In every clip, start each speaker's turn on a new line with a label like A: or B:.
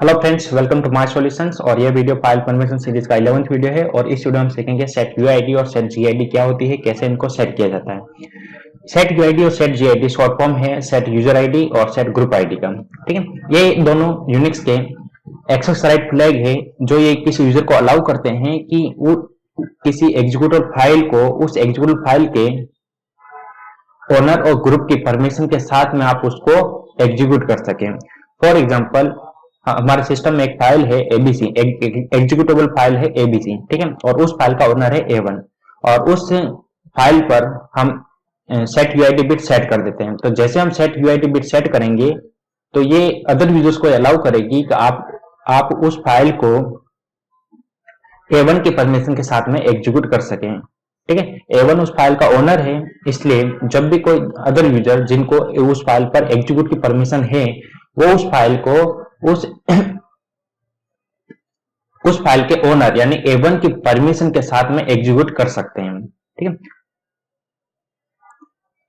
A: Hello friends, welcome to my solutions. और ये video file permission series का 11th video है। और इस वीडियो में हम सीखेंगे सेट यूआईडी और सेट जीआईडी क्या होती है, कैसे इनको सेट किया जाता है। सेट यूआईडी और सेट जीआईडी शॉर्ट फॉर्म है सेट यूजर आईडी और सेट ग्रुप आईडी का। ठीक है, ये दोनों यूनिक्स के एक्सेस राइट फ्लैग है जो ये किसी यूजर को अलाउ करते हैं कि वो किसी एग्जीक्यूटिव फाइल को उस एग्जीक्यूटिव फाइल के ओनर और ग्रुप की परमिशन के साथ में आप उसको एग्जीक्यूट कर सकें। फॉर एग्जांपल, हमारे सिस्टम में एक फाइल है एबीसी, एग्जीक्यूटेबल फाइल है एबीसी, ठीक है, और उस फाइल का ओनर है ए1। और उस फाइल पर हम सेट यूआईडी बिट सेट कर देते हैं। तो जैसे हम सेट यूआईडी बिट सेट करेंगे तो ये अदर यूजर्स को अलाउ करेगी कि आप उस फाइल को ए1 की परमिशन के साथ में एग्जीक्यूट कर सकें। ठीक है, ए1 उस फाइल का ओनर है, इसलिए जब भी कोई अदर यूजर जिनको उस फाइल पर एग्जीक्यूट की परमिशन है वो उस फाइल को उस फाइल के ओनर यानी ए1 की परमिशन के साथ में एग्जीक्यूट कर सकते हैं। ठीक है,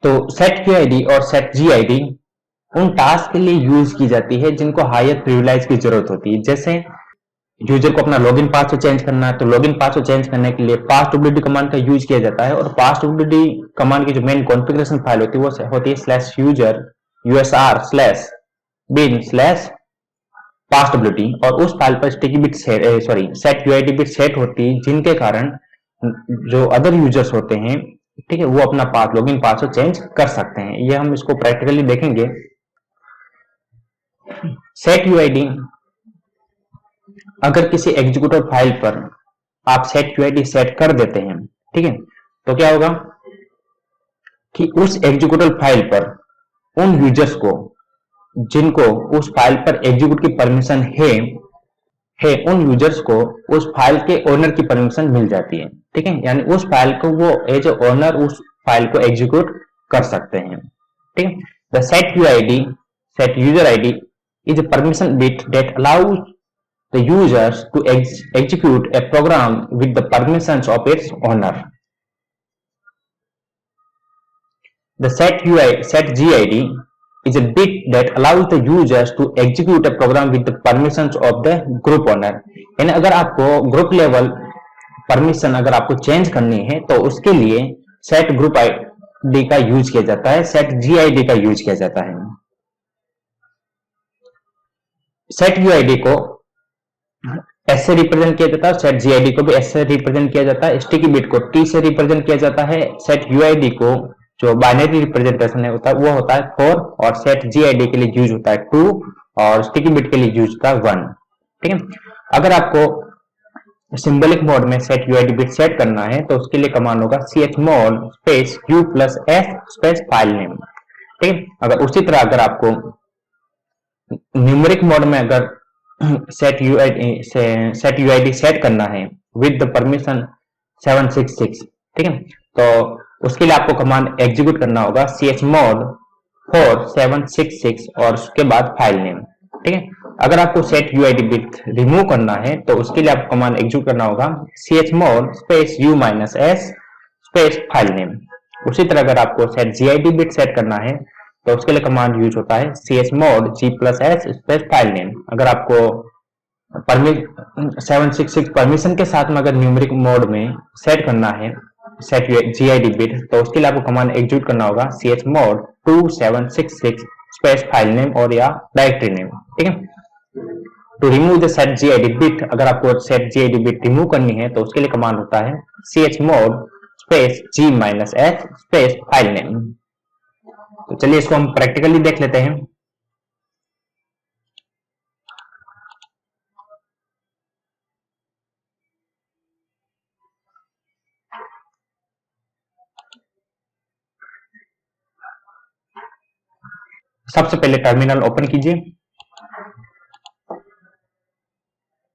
A: तो सेट यूआईडी और सेट जीआईडी उन टास्क के लिए यूज की जाती है जिनको हायर प्रिविलेज की जरूरत होती है। जैसे यूजर को अपना लॉगिन पासवर्ड चेंज करना है, तो लॉगिन पासवर्ड चेंज करने के लिए पासडब्ल्यूडी कमांड का यूज किया जाता है। और पासडब्ल्यूडी कमांड की जो मेन कॉन्फ़िगरेशन फाइल होती है वो होती है /user usr/bin/ पासडब्ल्यूडी। और उस फाइल पर sticky bit set UID bit set होती है, जिनके कारण जो अदर यूजर्स होते हैं, ठीक है, वो अपना लॉगिन पासवर्ड चेंज कर सकते हैं। ये हम इसको प्रैक्टिकली देखेंगे। सेट यूआईडी, अगर किसी एग्जीक्यूटिव फाइल पर आप सेट यूआईडी सेट कर देते हैं, ठीक है, तो क्या होगा कि उस एग्जीक्यूटिव फाइल पर उन यूजर्स को जिनको उस फाइल पर एग्जीक्यूट की परमिशन है उन यूजर्स को उस फाइल के ओनर की परमिशन मिल जाती है। ठीक है, यानी उस फाइल को वो एज ए ओनर उस फाइल को एग्जीक्यूट कर सकते हैं। ठीक है, the set UID set user ID is a permission bit that allows the users to execute a program with the permissions of its owner. The set GID is a bit that allows the users to execute a program with the permissions of the group owner. यानी अगर आपको group level permission अगर आपको change करनी है तो उसके लिए सेट ग्रुप आईडी का यूज किया जाता है, सेट जीआईडी का यूज किया जाता है। सेट यूआईडी को एस से रिप्रेजेंट किया जाता है, सेट जीआईडी को भी एस से रिप्रेजेंट किया जाता है, स्टिकी बिट को टी से रिप्रेजेंट किया जाता है, सेट यूआईडी को जो बाइनरी रिप्रेजेंटेशन होता है वो होता है 4, और सेट जीआईडी के लिए यूज होता है 2, और स्टिकी बिट के लिए यूज होता है 1। ठीक है, अगर आपको सिंबलिक मोड में सेट यूआईडी बिट सेट करना है तो उसके लिए कमांड होगा chmod space u+f space file name. ठीक है, अगर उसी तरह अगर आपको न्यूमेरिक मोड में अगर सेट यूआईडी सेट करना है विद द परमिशन 766, ठीक है, तो उसके लिए आपको कमांड एग्जीक्यूट करना होगा chmod 4766 और उसके बाद फाइल नेम। ठीक है, अगर आपको सेट यूआईडी बिट रिमूव करना है तो उसके लिए आपको कमांड एग्जीक्यूट करना होगा chmod space u-s space file name. उसी तरह अगर आपको सेट जीआईडी बिट सेट करना है तो उसके लिए कमांड यूज होता है chmod g+s space file name. अगर आपको 766 परमिशन के साथ में अगर न्यूमेरिक मोड में सेट करना है सेट जीआईडी बिट तो उसके लिए आपको कमांड एग्जीक्यूट करना होगा chmod 2766 स्पेस फाइल नेम और या डायरेक्टरी नेम। ठीक है, to remove the set GID bit, अगर आपको सेट जीआईडी बिट रिमूव करनी है तो उसके लिए कमांड होता है chmod space g-s space file name. तो चलिए इसको हम प्रैक्टिकली देख लेते हैं। सबसे पहले टर्मिनल ओपन कीजिए,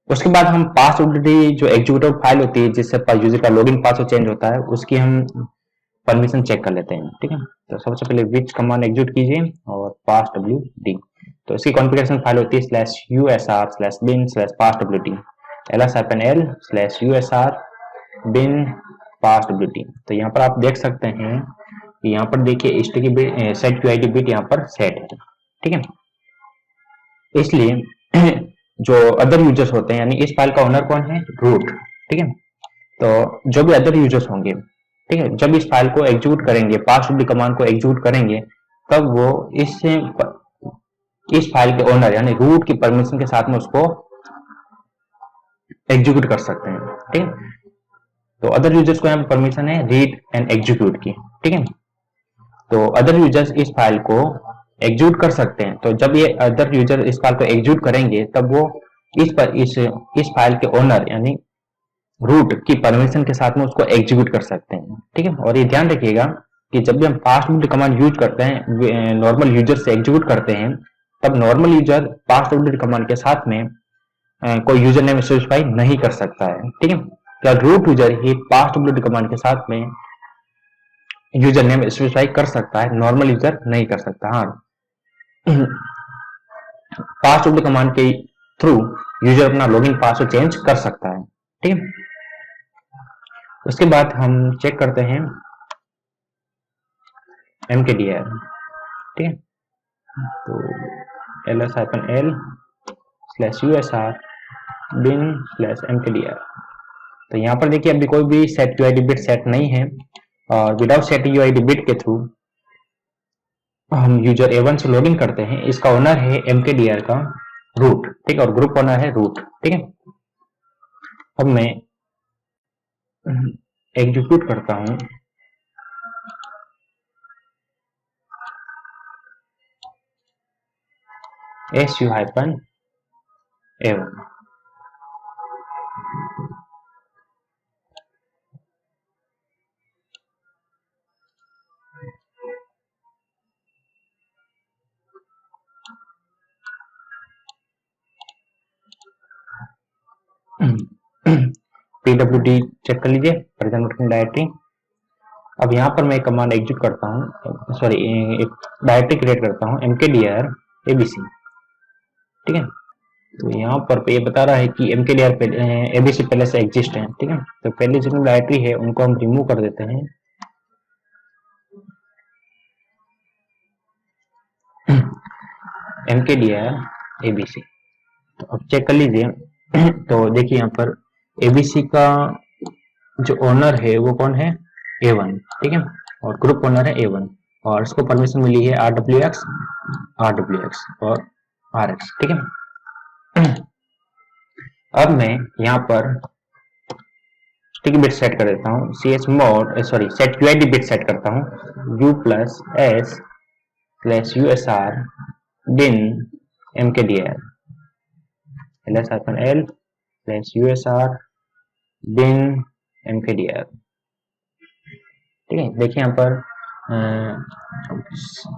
A: उसके बाद हम पासवर्ड जो एग्जीक्यूटिव फाइल होती है जिससे यूजर का लॉगिन पासवर्ड चेंज होता है उसकी हम परमिशन चेक कर लेते हैं। ठीक है, तो सबसे पहले विच कमांड एग्जीक्यूट कीजिए और passwd, तो इसकी कॉन्फ़िगरेशन फाइल होती है /usr/bin/passwd ls-l/usr/bin passwd। तो यहाँ पर आप देख सकते हैं कि यहाँ पर देखिए sticky bit set UID bit यहाँ पर सेट है। ठीक है, इसलिए जो अदर यूजर्स होते हैं, यानी इस फाइल का ओनर कौन है, रूट, ठीक है। तो जो भी अदर यूजर्स होंगे, ठीक है, जब इस फाइल को एग्जीक्यूट करेंगे, पास ऑफ द कमांड को एग्जीक्यूट करेंगे, तब वो इस फाइल के ओनर यानी रूट की परमिशन के साथ में उसको एग्जीक्यूट कर सकते हैं, ठीक है। तो अदर यूजर्स को यहाँ पर परमिशन है रीड एंड एग्जीक्यूट की, ठीक है। तो अदर यूजर्स इस फाइल को एग्जीक्यूट कर सकते हैं। तो जब ये अदर यूजर इस फाइल को एग्जीक्यूट करेंगे, तब वो इस फाइल के ओनर यानी रूट की परमिशन के साथ में उसको एग्जीक्यूट कर सकते हैं, ठीक है। और ये ध्यान रखिएगा कि जब भी हम पास ऑफ द कमांड यूज करते हैं, नॉर्मल यूजर से एग्जीक्यूट करते हैं, तब normal user pass of the command के साथ में कोई यूजर नेम स्पेसिफाई नहीं कर सकता है, ठीक है। क्या रूट यूजर ही पास ऑफ द कमांड के साथ में यूजर नेम स्पेसिफाई कर सकता है, नॉर्मल यूजर नहीं कर सकता। हाँ, पास ऑफ द कमांड के थ्रू यूजर अपना लॉगिन पासवर्ड चेंज कर सकता है, ठीक है। उसके बाद हम चेक करते हैं mkdir, ठीक है। तो ls-l/usr bin/mkdir। तो यहाँ पर देखिए अभी कोई भी सेट यूआईडी बिट सेट नहीं है, और विदाउट सेट यूआईडी बिट के थ्रू हम यूजर A1 से लॉगिन करते हैं। इसका ओनर है mkdir का रूट, ठीक है, और ग्रुप ओनर है रूट, ठीक है। अब मैं एग्जीक्यूट करता हूं su-a1। pwd चेक कर लीजिए, प्रेजेंट वर्किंग डायरेक्टरी। अब यहाँ पर मैं कमांड एग्जीक्यूट करता हूँ, सॉरी एक डायरेक्टरी क्रिएट करता हूँ mkdir abc, ठीक है। तो यहाँ पर ये बता रहा है कि mkdir abc पहले से एग्जिस्ट है, ठीक है। तो पहले जितनी डायरेक्टरी है उनको हम रिमूव कर देते हैं। mkdir abc, तो अब चेक कर लीजिए। तो देखिए यहाँ पर abc का जो ओनर है वो कौन है, A1, ठीक है, और ग्रुप ओनर है A1, और इसको परमिशन मिली है rwx और rx, ठीक है। अब मैं यहाँ पर स्टिकी बिट सेट कर देता हूँ, सेट यूआईडी बिट सेट करता हूँ u+s/usr bin mkdir ls-l/usr bin mkdir, ठीक है। देखिए यहाँ पर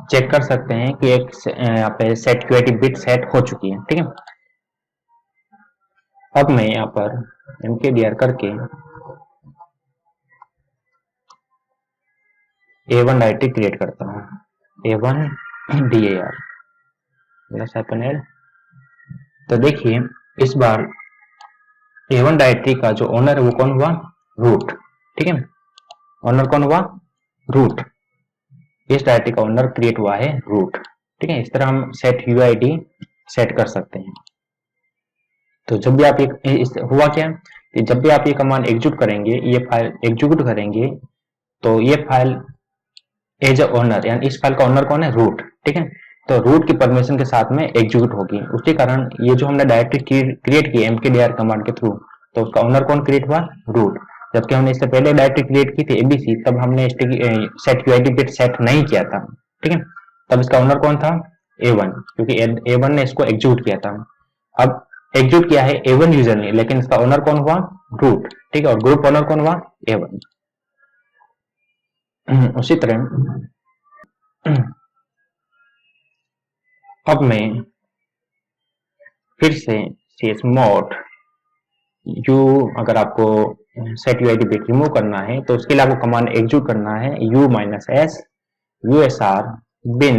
A: चेक कर सकते हैं कि एक यहाँ पे सेट यूआईडी बिट सेट हो चुकी है, ठीक है। अब मैं यहाँ पर mkdir करके A1 डायरेक्टरी क्रिएट करता हूँ, A1 dir ls-l। तो देखिए इस बार A1 डायरेक्टरी का जो ओनर है वो कौन हुआ, रूट, ठीक है। ओनर कौन हुआ, रूट। इस डायरेक्टरी का ओनर क्रिएट हुआ है रूट, ठीक है। इस तरह हम सेट यूआईडी सेट कर सकते हैं। तो जब भी आप हुआ क्या कि जब भी आप ये कमांड एग्जीक्यूट करेंगे, ये फाइल एग्जीक्यूट करेंगे, तो ये फाइल एज अ ओनर यानी इस फाइल का ओनर कौन है, रूट, ठीक है। तो रूट की परमिशन के साथ में एग्जीक्यूट होगी। उसके कारण ये जो हमने डायरेक्टरी क्रिएट की mkdir कमांड के थ्रू, तो उसका ओनर कौन क्रिएट हुआ, रूट। जबकि हमने इससे पहले डायरेक्टरी क्रिएट की थी abc, तब हमने सेट यूआईडी बिट सेट नहीं किया था, ठीक है। तब इसका ओनर कौन था, A1, क्योंकि A1 ने इसको एग्जीक्यूट किया था। अब एग्जीक्यूट किया है A1 यूजर ने, लेकिन इसका ओनर कौन हुआ, रूट, ठीक है, और ग्रुप ओनर कौन हुआ, A1। उसी तरह अब मैं फिर से chmod u, अगर आपको सेट यूआईडी बिट रिमूव करना है तो उसके लिए आपको कमांड एग्जीक्यूट करना है u-s usr bin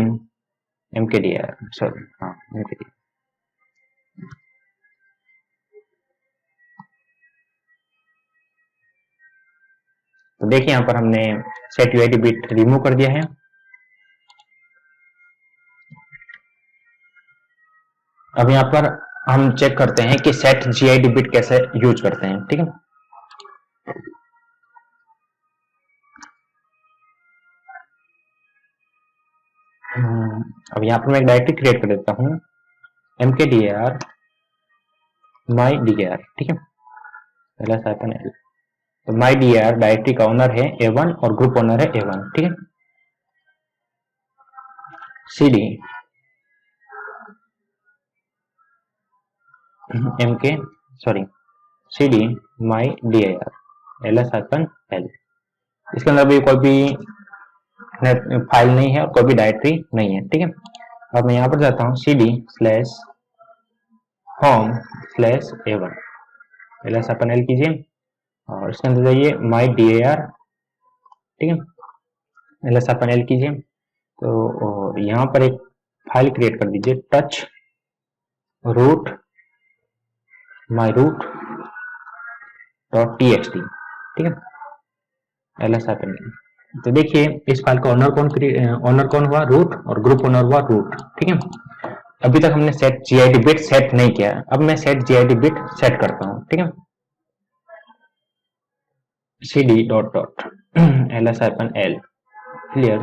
A: mkdir, sorry हाँ mkdir। तो देखिए यहाँ पर हमने सेट यूआईडी बिट रिमूव कर दिया है। अब यहाँ पर हम चेक करते हैं कि सेट जीआईडी बिट कैसे यूज करते हैं। ठीक है, अब यहाँ पर मैं एक डायरेक्टरी क्रिएट कर देता हूँ, mkdir my dir। ठीक है, -l। तो my dir डायरेक्टरी का ओनर है A1 और ग्रुप ओनर है A1। ठीक है, cd cd my dir ls-l। इसके अंदर भी कोई भी फाइल नहीं है और कोई भी डायरेक्टरी नहीं है। ठीक है, अब मैं यहाँ पर जाता हूँ cd/home/a1 ls-l कीजिए और इसके अंदर जाइए my dir। ठीक है, ls-l कीजिए तो यहाँ पर एक फाइल क्रिएट कर दीजिए touch root myroot.txt। ठीक है, ls-l। तो देखिए इस फाइल का ओनर कौन हुआ, रूट, और ग्रुप ओनर हुआ रूट। ठीक है, अभी तक हमने सेट जीआईडी बिट सेट नहीं किया, अब मैं सेट जीआईडी बिट सेट करता हूं। ठीक है, cd ls-l क्लियर।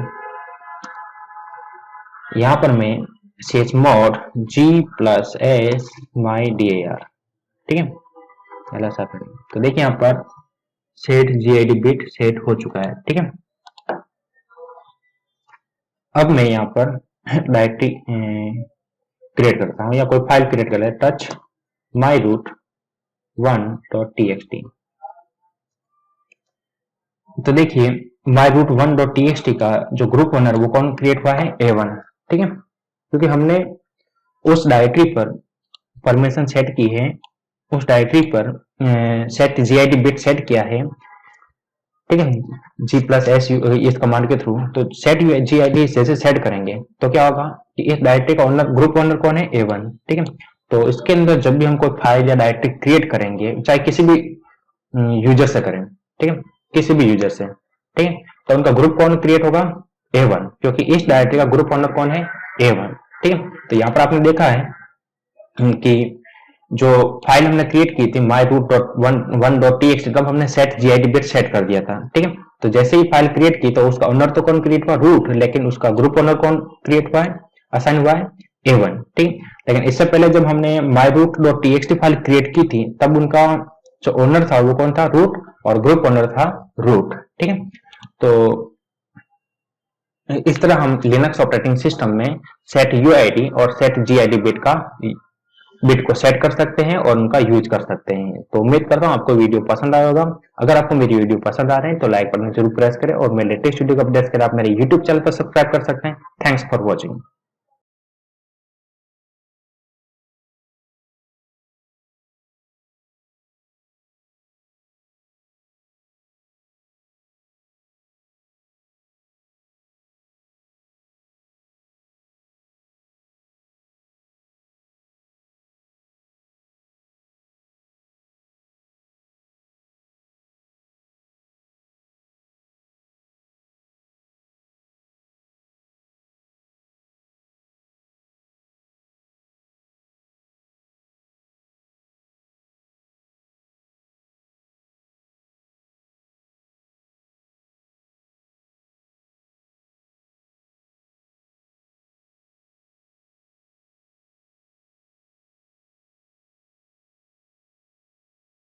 A: यहां पर मैं chmod g+s my dir। ठीक है, ls-l। तो देखिए यहां पर सेट जीआईडी बिट सेट हो चुका है। ठीक है, अब मैं यहाँ पर डायरेक्टरी क्रिएट करता हूँ या कोई फाइल क्रिएट कर लेता हूँ, touch myroot1.txt। तो देखिए myroot1.txt का जो ग्रुप ओनर वो कौन क्रिएट हुआ है, A1। ठीक है, क्योंकि हमने उस डायरेक्टरी पर परमिशन सेट की है, उस डायरेक्टरी पर सेट जीआईडी बिट सेट किया है। ठीक है, g+s इस कमांड के थ्रू। तो सेट जीआईडी जैसे सेट करेंगे तो क्या होगा कि इस डायरेक्टरी का ओनर ग्रुप ओनर कौन है, A1। ठीक है, तो इसके अंदर जब भी हम कोई फाइल या डायरेक्टरी क्रिएट करेंगे, चाहे किसी भी यूजर से करें, ठीक है, किसी भी यूजर से, ठीक है, तो उनका ग्रुप कौन क्रिएट होगा, A1, क्योंकि इस डायरेक्टरी का ग्रुप ओनर कौन है, A1। ठीक है, तो यहाँ पर आपने देखा है कि जो फाइल हमने क्रिएट की थी myroot1.txt, तब हमने सेट जीआईडी बिट सेट कर दिया था। ठीक है, तो जैसे ही फाइल क्रिएट की तो उसका ओनर तो कौन क्रिएट हुआ, रूट, लेकिन उसका ग्रुप ओनर कौन क्रिएट हुआ है, असाइन हुआ है, A1। ठीक, लेकिन इससे पहले जब हमने myroot.txt फाइल क्रिएट की थी तब उनका जो ओनर था वो कौन था, रूट, और ग्रुप ओनर था रूट। ठीक है, तो इस तरह हम लिनक्स ऑपरेटिंग सिस्टम में सेट यूआईडी और सेट जीआईडी बिट को सेट कर सकते हैं और उनका यूज कर सकते हैं। तो उम्मीद करता हूं आपको वीडियो पसंद आया होगा। अगर आपको मेरी वीडियो पसंद आ रहे हैं तो लाइक बटन जरूर प्रेस करें और मेरे लेटेस्ट वीडियो को अपडेट कर आप मेरे यूट्यूब चैनल पर सब्सक्राइब कर सकते हैं। Thanks for watching.